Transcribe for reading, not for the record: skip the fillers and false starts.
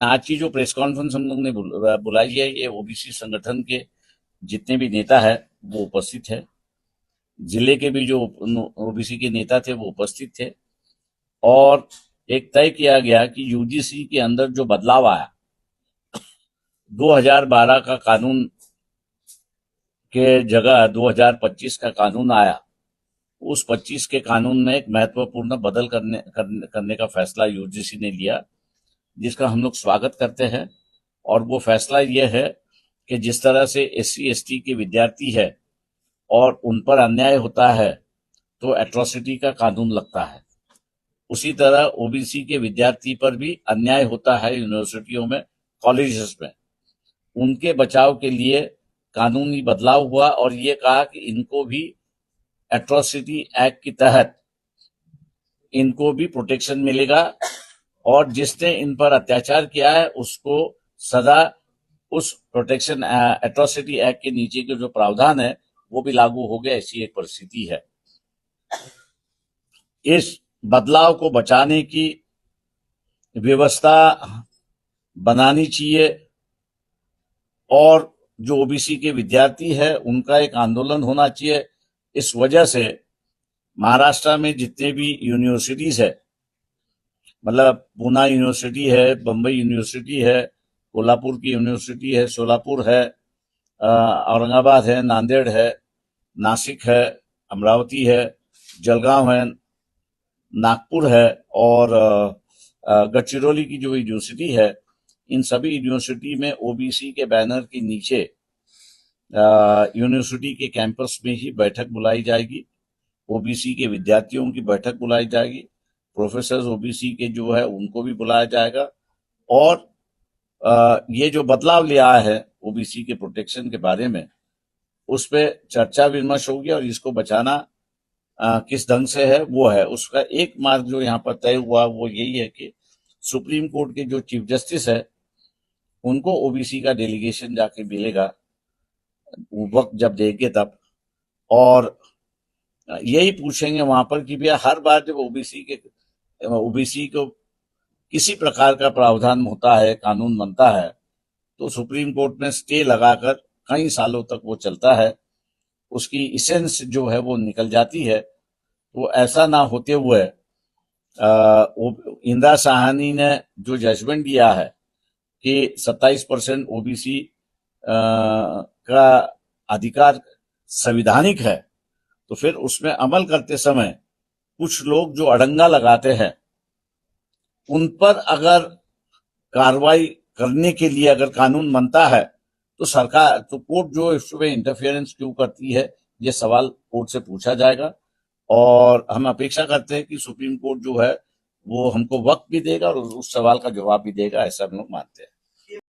आज की जो प्रेस कॉन्फ्रेंस हम लोग ने बुलाई है, ये ओबीसी संगठन के जितने भी नेता है वो उपस्थित है। जिले के भी जो ओबीसी के नेता थे वो उपस्थित थे। और एक तय किया गया कि यूजीसी के अंदर जो बदलाव आया, 2012 का कानून के जगह 2025 का कानून आया। उस 25 के कानून में एक महत्वपूर्ण बदल करने का फैसला यूजीसी ने लिया, जिसका हम लोग स्वागत करते हैं। और वो फैसला ये है कि जिस तरह से एससी एसटी के विद्यार्थी है और उन पर अन्याय होता है तो एट्रोसिटी का कानून लगता है, उसी तरह ओबीसी के विद्यार्थी पर भी अन्याय होता है यूनिवर्सिटियों में, कॉलेजेस में। उनके बचाव के लिए कानूनी बदलाव हुआ और ये कहा कि इनको भी एट्रोसिटी एक्ट के तहत इनको भी प्रोटेक्शन मिलेगा और जिसने इन पर अत्याचार किया है उसको सजा उस प्रोटेक्शन एट्रोसिटी एक्ट के नीचे के जो प्रावधान है वो भी लागू हो गया। ऐसी एक परिस्थिति है। इस बदलाव को बचाने की व्यवस्था बनानी चाहिए और जो ओबीसी के विद्यार्थी है उनका एक आंदोलन होना चाहिए। इस वजह से महाराष्ट्र में जितने भी यूनिवर्सिटीज है, मतलब पूना यूनिवर्सिटी है, बम्बई यूनिवर्सिटी है, कोल्हापुर की यूनिवर्सिटी है, सोलापुर है, औरंगाबाद है, नांदेड़ है, नासिक है, अमरावती है, जलगांव है, नागपुर है और गढ़चिरौली की जो यूनिवर्सिटी है, इन सभी यूनिवर्सिटी में ओबीसी के बैनर के नीचे यूनिवर्सिटी के कैंपस में ही बैठक बुलाई जाएगी। ओबीसी के विद्यार्थियों की बैठक बुलाई जाएगी, प्रोफेसर ओबीसी के जो है उनको भी बुलाया जाएगा। और ये जो बदलाव लिया है ओबीसी के प्रोटेक्शन के बारे में, उस पर चर्चा विमर्श होगी और इसको बचाना किस ढंग से है वो है। उसका एक मार्ग जो यहाँ पर तय हुआ वो यही है कि सुप्रीम कोर्ट के जो चीफ जस्टिस है उनको ओबीसी का डेलीगेशन जाके मिलेगा, वक्त जब देंगे तब। और यही पूछेंगे वहां पर कि भैया हर बार जब ओबीसी को किसी प्रकार का प्रावधान होता है, कानून बनता है, तो सुप्रीम कोर्ट में स्टे लगाकर कई सालों तक वो चलता है, उसकी इसेंस जो है वो निकल जाती है। तो ऐसा ना होते हुए इंदिरा साहनी ने जो जजमेंट दिया है कि 27% ओबीसी का अधिकार संविधानिक है, तो फिर उसमें अमल करते समय कुछ लोग जो अड़ंगा लगाते हैं उन पर अगर कार्रवाई करने के लिए अगर कानून बनता है तो सरकार, तो कोर्ट जो इसमें इंटरफेरेंस क्यों करती है, ये सवाल कोर्ट से पूछा जाएगा। और हम अपेक्षा करते हैं कि सुप्रीम कोर्ट जो है वो हमको वक्त भी देगा और उस सवाल का जवाब भी देगा, ऐसा हम लोग मानते हैं।